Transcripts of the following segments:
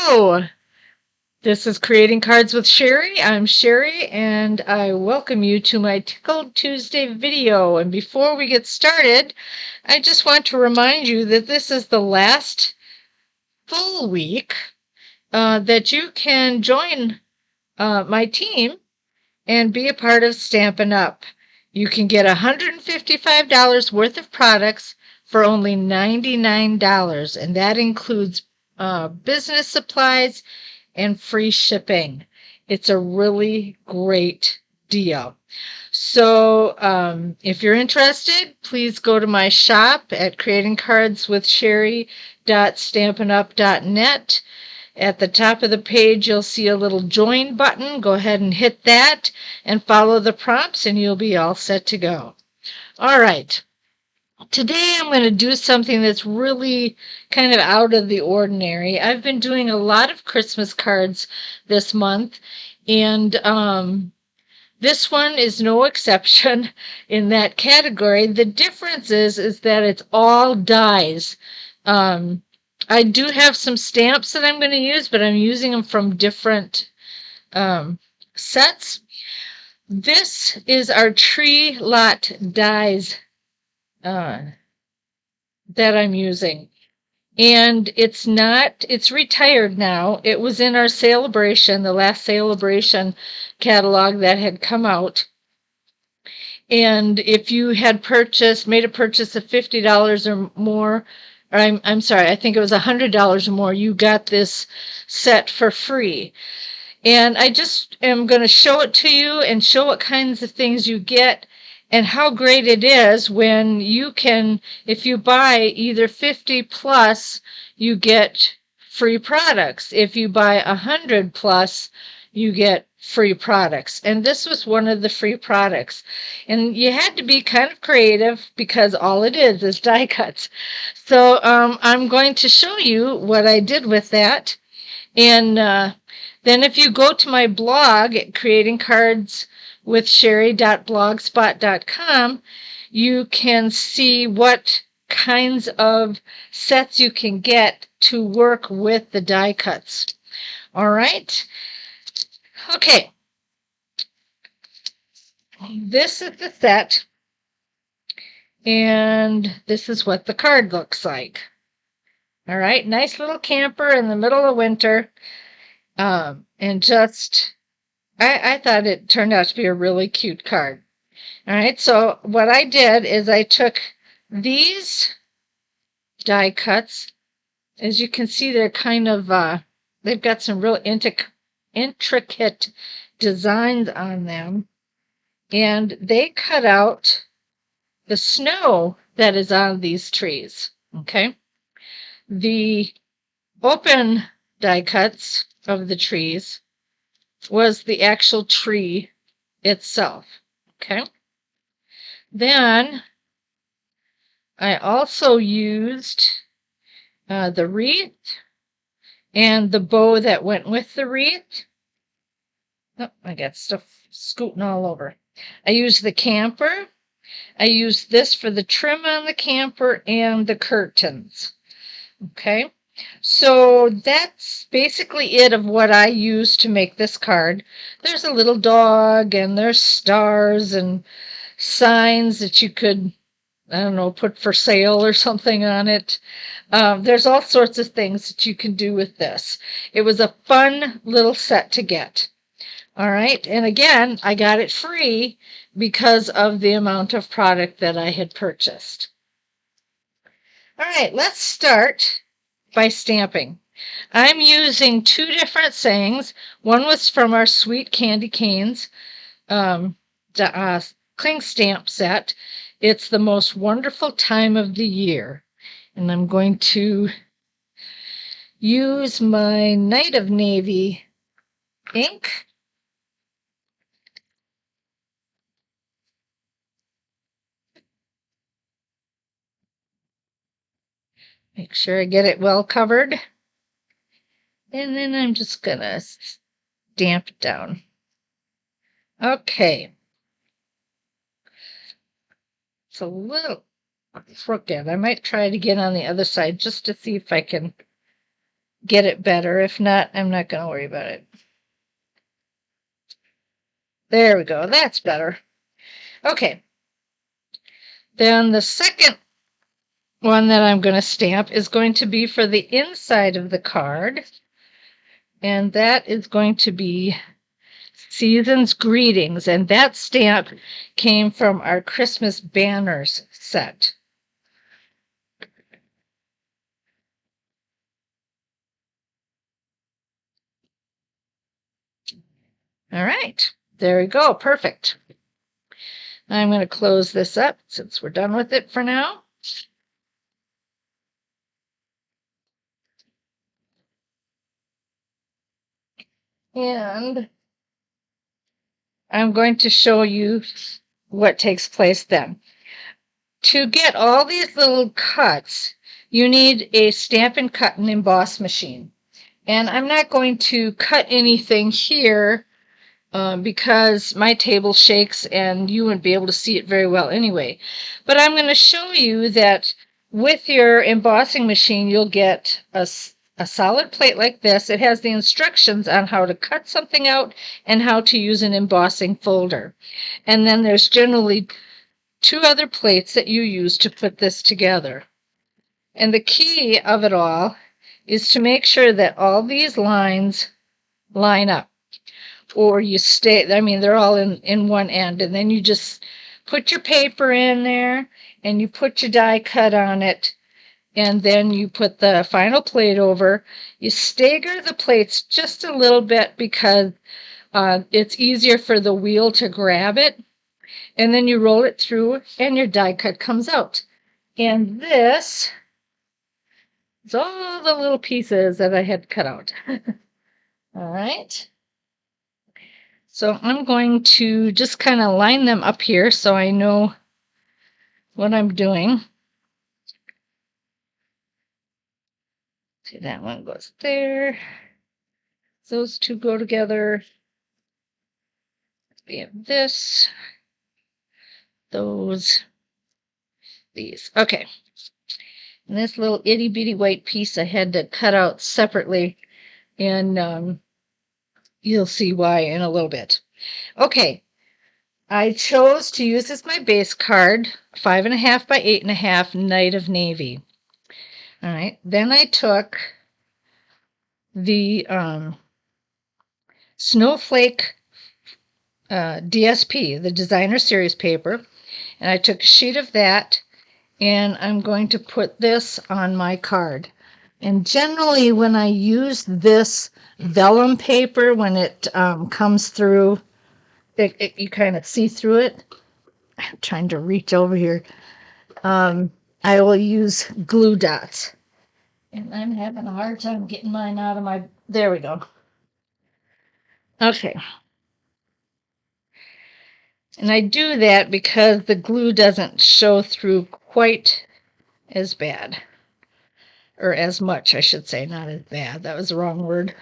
Hello, this is Creating Cards with Sherry. I'm Sherry and I welcome you to my Tickled Tuesday video. And before we get started, I just want to remind you that this is the last full week that you can join my team and be a part of Stampin' Up. You can get $155 worth of products for only $99, and that includes business supplies and free shipping. It's a really great deal. So if you're interested, please go to my shop at creatingcardswithsherry.stampinup.net. At the top of the page, you'll see a little join button. Go ahead and hit that and follow the prompts and you'll be all set to go. All right. Today I'm going to do something that's really kind of out of the ordinary. I've been doing a lot of Christmas cards this month, and this one is no exception in that category. The difference is that it's all dies. I do have some stamps that I'm going to use, but I'm using them from different sets. This is our tree lot dies that I'm using. And it's retired now. It was in our celebration, the last celebration catalog that had come out. And if you had made a purchase of $50 or more, or I'm sorry, I think it was $100 or more, you got this set for free. And I just am going to show it to you and show what kinds of things you get and how great it is when you can, if you buy either 50 plus, you get free products. If you buy 100 plus, you get free products. And this was one of the free products. And you had to be kind of creative because all it is die cuts. So I'm going to show you what I did with that. And then if you go to my blog at creatingcardswithsherry.blogspot.com, you can see what kinds of sets you can get to work with the die cuts. All right. Okay. This is the set, and this is what the card looks like. All right. Nice little camper in the middle of winter. And just, I thought it turned out to be a really cute card. All right, so what I did is I took these die cuts. As you can see, they're kind of, they've got some real intricate designs on them. And they cut out the snow that is on these trees, okay? The open die cuts of the trees was the actual tree itself, okay? Then I also used the wreath and the bow that went with the wreath. Oh, I got stuff scooting all over. I used the camper. I used this for the trim on the camper and the curtains. Okay, so that's basically it of what I used to make this card. There's a little dog and there's stars and signs that you could, I don't know, put for sale or something on it. There's all sorts of things that you can do with this. It was a fun little set to get. All right, and again, I got it free because of the amount of product that I had purchased. All right, let's start by stamping. I'm using two different sayings. One was from our Sweet Candy Canes cling stamp set. It's the most wonderful time of the year. And I'm going to use my Night of Navy ink. Make sure I get it well covered. And then I'm just going to stamp it down. Okay. It's a little crooked. I might try it again on the other side just to see if I can get it better. If not, I'm not going to worry about it. There we go. That's better. Okay. Then the second one that I'm going to stamp is going to be for the inside of the card. And that is going to be Season's Greetings. And that stamp came from our Christmas banners set. All right. There we go. Perfect. I'm going to close this up since we're done with it for now. And I'm going to show you what takes place then. To get all these little cuts, you need a Stamp and Cut and Emboss machine. And I'm not going to cut anything here because my table shakes and you wouldn't be able to see it very well anyway. But I'm going to show you that with your embossing machine, you'll get a solid plate like this. It has the instructions on how to cut something out and how to use an embossing folder. And then there's generally 2 other plates that you use to put this together. And the key of it all is to make sure that all these lines line up. Or you stay, I mean, they're all in one end. And then you just put your paper in there and you put your die cut on it. And then you put the final plate over. You stagger the plates just a little bit because it's easier for the wheel to grab it. And then you roll it through and your die cut comes out. And this is all the little pieces that I had cut out. All right. So I'm going to just kind of line them up here so I know what I'm doing. See, that one goes there. Those 2 go together. We have this, those, these. Okay. And this little itty bitty white piece I had to cut out separately, and you'll see why in a little bit. Okay. I chose to use as my base card 5.5 by 8.5 Night of Navy. All right. Then I took the Snowflake DSP, the Designer Series paper, and I took a sheet of that, and I'm going to put this on my card. And generally, when I use this vellum paper, when it comes through, you kind of see through it. I'm trying to reach over here. I will use glue dots. And I'm having a hard time getting mine out of my... There we go. Okay. And I do that because the glue doesn't show through quite as bad. Or as much, I should say, not as bad. That was the wrong word.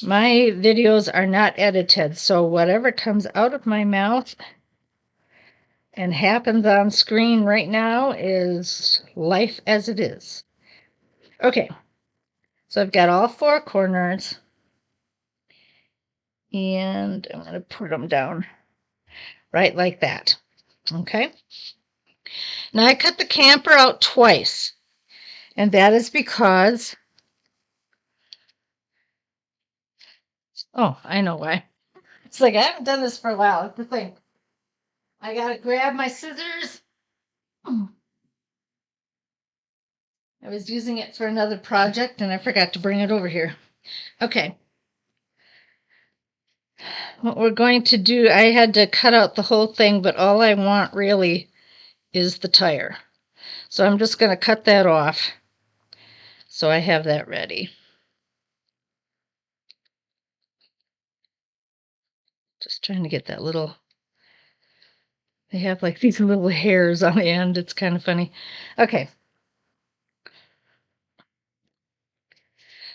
My videos are not edited, so whatever comes out of my mouth and happens on screen right now is life as it is. Okay, so I've got all 4 corners, and I'm going to put them down right like that. Okay, now I cut the camper out twice, and that is because... Oh, I know why. It's like I haven't done this for a while. It's the thing. I gotta grab my scissors. I was using it for another project and I forgot to bring it over here. Okay. What we're going to do, I had to cut out the whole thing, but all I want really is the tire. So I'm just going to cut that off. So I have that ready. Just trying to get that little... They have like these little hairs on the end. It's kind of funny. Okay.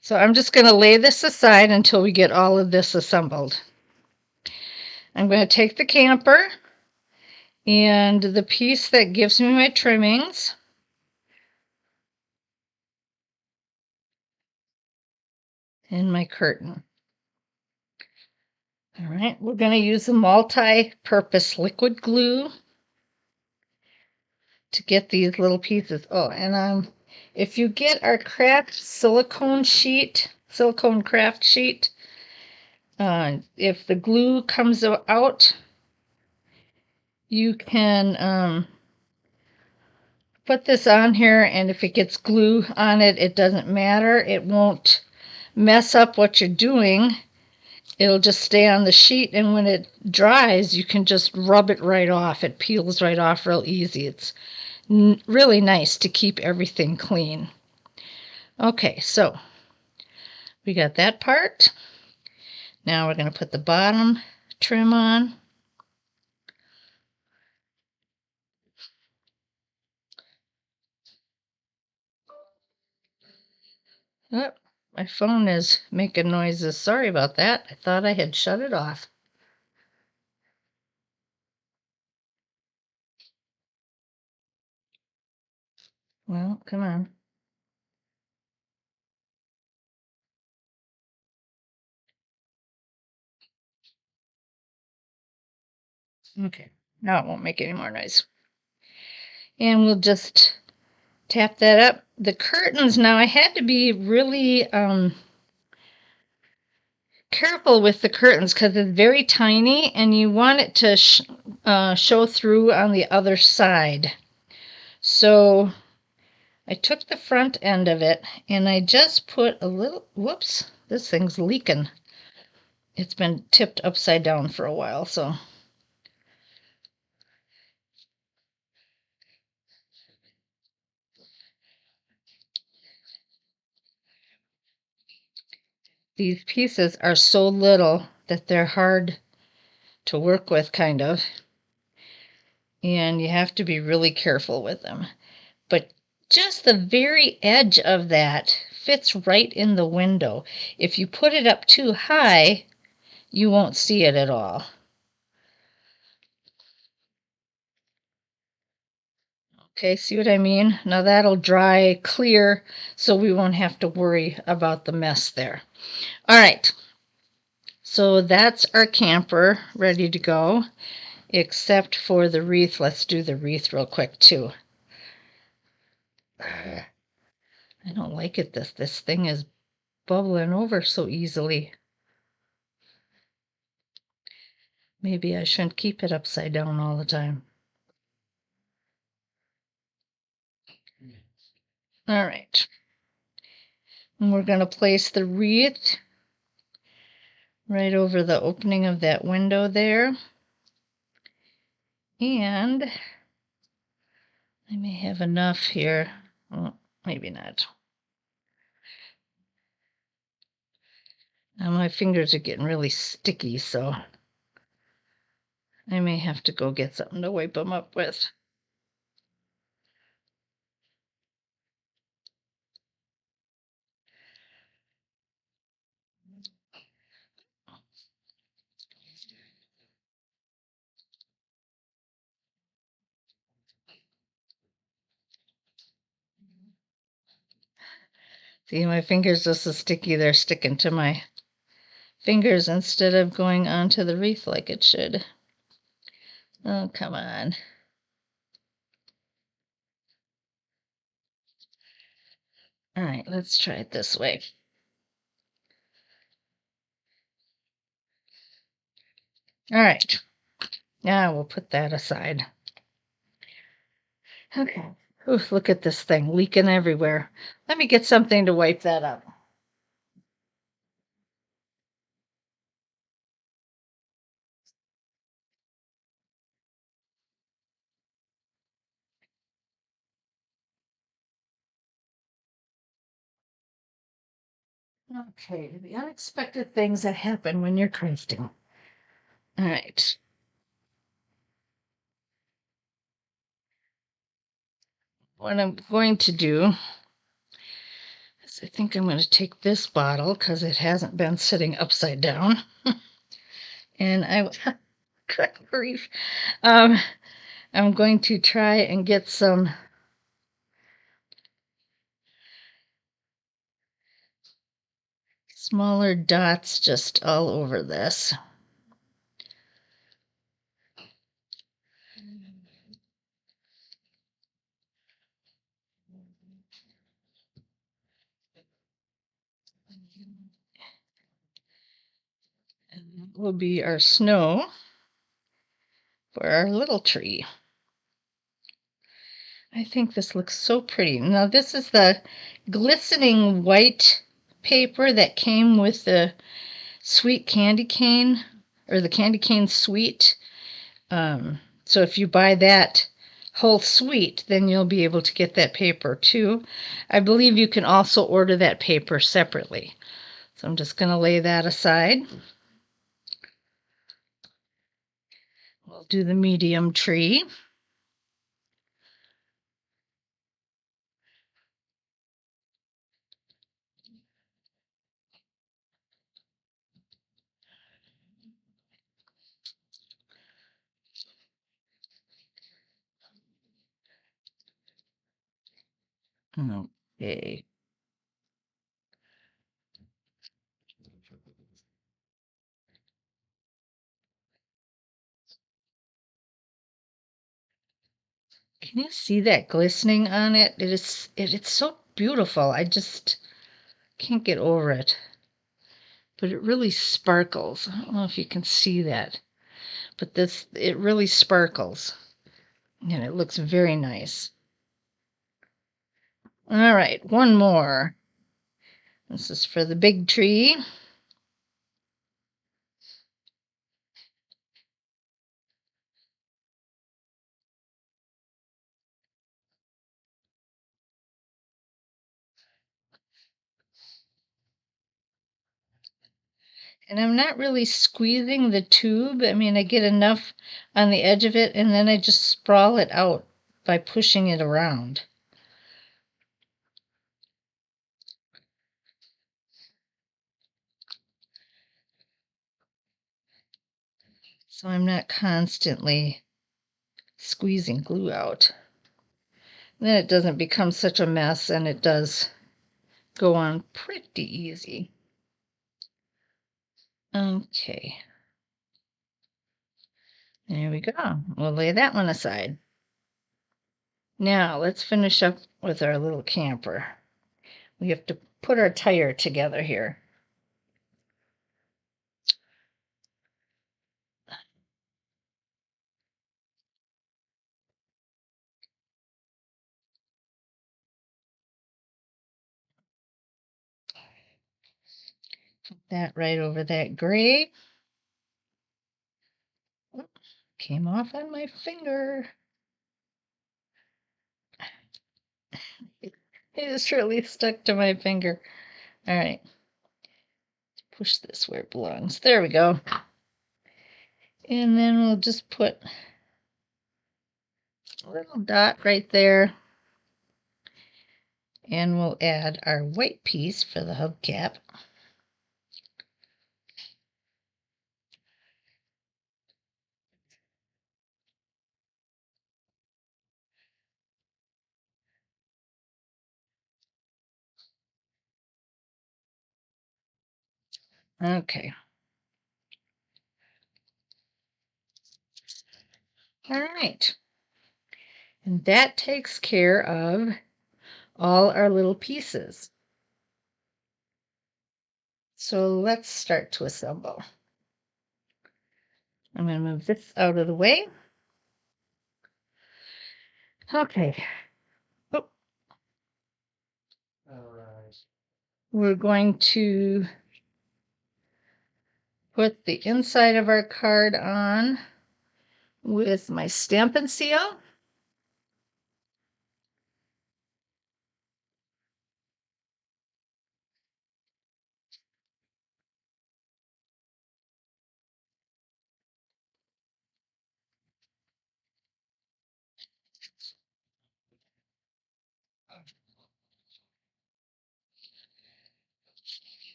So I'm just going to lay this aside until we get all of this assembled. I'm going to take the camper and the piece that gives me my trimmings. and my curtain. All right, we're going to use a multi-purpose liquid glue to get these little pieces. Oh, and if you get our craft silicone craft sheet, if the glue comes out, you can put this on here, and if it gets glue on it, it doesn't matter. It won't mess up what you're doing. It'll just stay on the sheet, and when it dries, you can just rub it right off. It peels right off real easy. It's really nice to keep everything clean. Okay, so we got that part. Now we're going to put the bottom trim on. Oh, my phone is making noises. Sorry about that. I thought I had shut it off. Well, come on. Okay, now it won't make any more noise. And we'll just tap that up. The curtains, now I had to be really careful with the curtains because it's very tiny and you want it to show through on the other side. So I took the front end of it and I just put a little, whoops, this thing's leaking. It's been tipped upside down for a while, so. These pieces are so little that they're hard to work with, kind of. And you have to be really careful with them. But just the very edge of that fits right in the window. If you put it up too high, you won't see it at all. Okay, see what I mean? Now that'll dry clear, so we won't have to worry about the mess there. All right, so that's our camper ready to go, except for the wreath. Let's do the wreath real quick too. I don't like it. This thing is bubbling over so easily. Maybe I shouldn't keep it upside down all the time. All right. And we're going to place the wreath right over the opening of that window there. And I may have enough here. Well, maybe not. Now my fingers are getting really sticky, so I may have to go get something to wipe them up with. See, my fingers are so sticky, they're sticking to my fingers instead of going onto the wreath like it should. Oh, come on. All right, let's try it this way. All right, now we'll put that aside. Okay. Ooh, look at this thing leaking everywhere. Let me get something to wipe that up. Okay, the unexpected things that happen when you're crafting. All right. What I'm going to do is I think I'm going to take this bottle because it hasn't been sitting upside down. And good grief. I'm going to try and get some smaller dots just all over this. And that will be our snow for our little tree. I think this looks so pretty. Now this is the glistening white paper that came with the sweet candy cane, or the candy cane sweet. So if you buy that whole suite, then you'll be able to get that paper too. I believe you can also order that paper separately. So I'm just going to lay that aside. We'll do the medium tree. Okay. Can you see that glistening on it? It's so beautiful. I just can't get over it. But it really sparkles. I don't know if you can see that. But it really sparkles. And it looks very nice. All right, one more. This is for the big tree. And I'm not really squeezing the tube. I mean, I get enough on the edge of it, and then I just sprawl it out by pushing it around. So I'm not constantly squeezing glue out. And then it doesn't become such a mess, and it does go on pretty easy. Okay. There we go. We'll lay that one aside. Now let's finish up with our little camper. We have to put our tire together here. Put that right over that gray. Came off on my finger. It is really stuck to my finger. All right. Push this where it belongs. There we go. And then we'll just put a little dot right there. And we'll add our white piece for the hubcap. Okay. All right. And that takes care of all our little pieces. So let's start to assemble. I'm going to move this out of the way. Okay. Oh. All right. We're going to put the inside of our card on with my Stampin' Seal.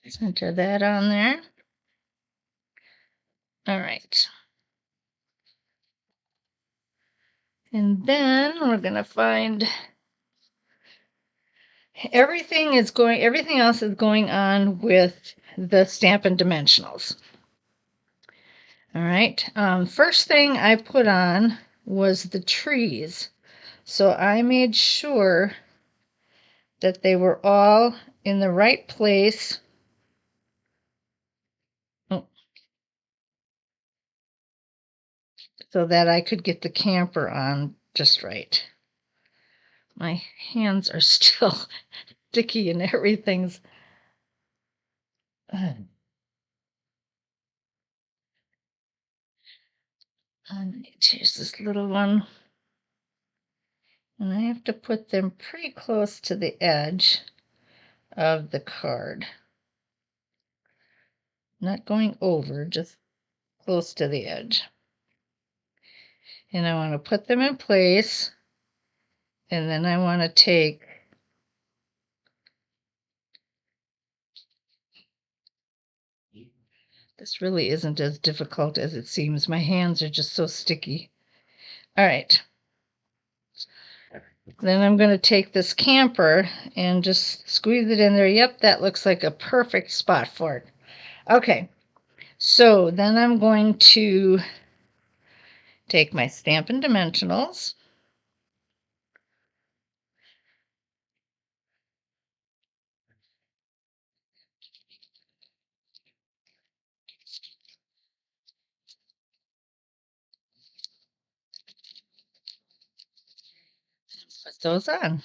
Center that on there. All right. And then we're going to find everything else is going on with the Stampin' Dimensionals. All right. First thing I put on was the trees. So I made sure that they were all in the right place. Oh, so that I could get the camper on just right. My hands are still sticky and everything's. Here's this little one. And I have to put them pretty close to the edge of the card. Not going over, just close to the edge. And I want to put them in place. And then I want to take this really isn't as difficult as it seems. My hands are just so sticky. All right. Then I'm going to take this camper and just squeeze it in there. Yep, that looks like a perfect spot for it. Okay, so then I'm going to take my Stampin' Dimensionals. Put those on.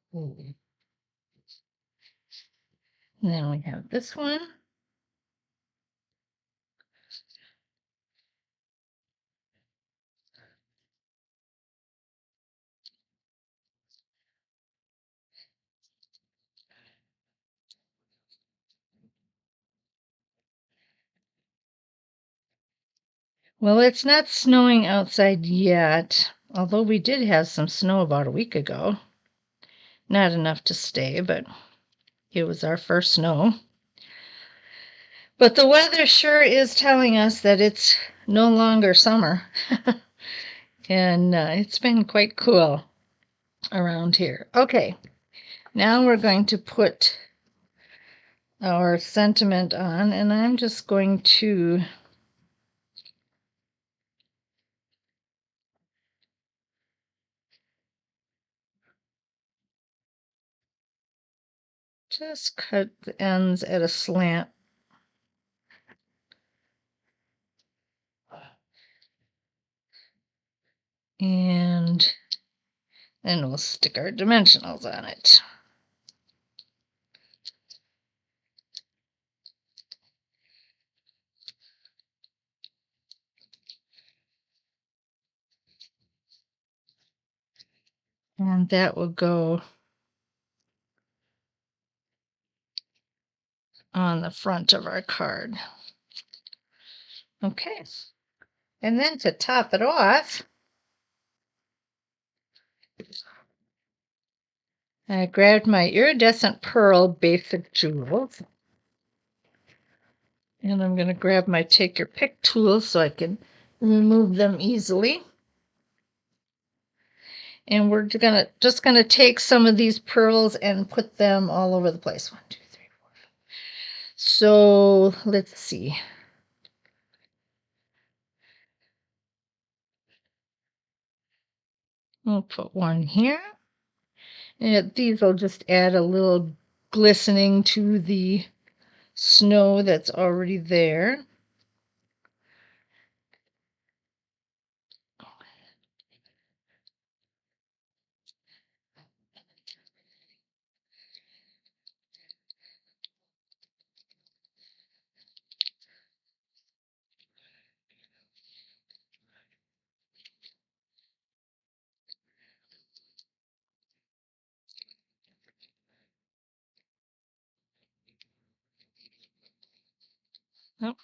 And then we have this one. Well, it's not snowing outside yet, although we did have some snow about a week ago. Not enough to stay, but it was our first snow. But the weather sure is telling us that it's no longer summer. And it's been quite cool around here. Okay, now we're going to put our sentiment on, and I'm just going to just cut the ends at a slant. And then we'll stick our dimensionals on it. And that will go on the front of our card. Okay. And then to top it off, I grabbed my iridescent pearl basic jewels. And I'm going to grab my take your pick tool so I can remove them easily. And we're just gonna take some of these pearls and put them all over the place. 1, 2, 3, 4. So let's see. We'll put one here. And these will just add a little glistening to the snow that's already there. Oh.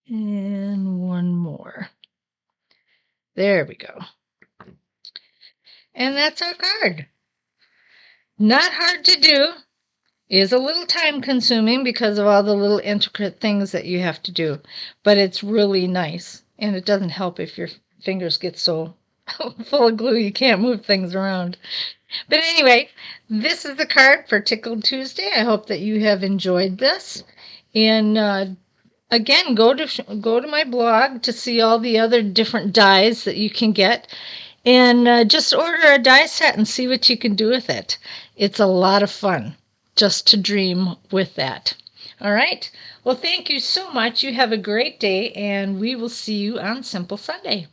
And one more. There we go. And that's our card. Not hard to do. Is a little time consuming because of all the little intricate things that you have to do, but it's really nice. And it doesn't help if your fingers get so full of glue you can't move things around. But anyway, this is the card for Tickled Tuesday. I hope that you have enjoyed this. And again, go to my blog to see all the other different dies that you can get. And just order a die set and see what you can do with it. It's a lot of fun just to dream with that. All right. Well, thank you so much. You have a great day, and we will see you on Simple Sunday.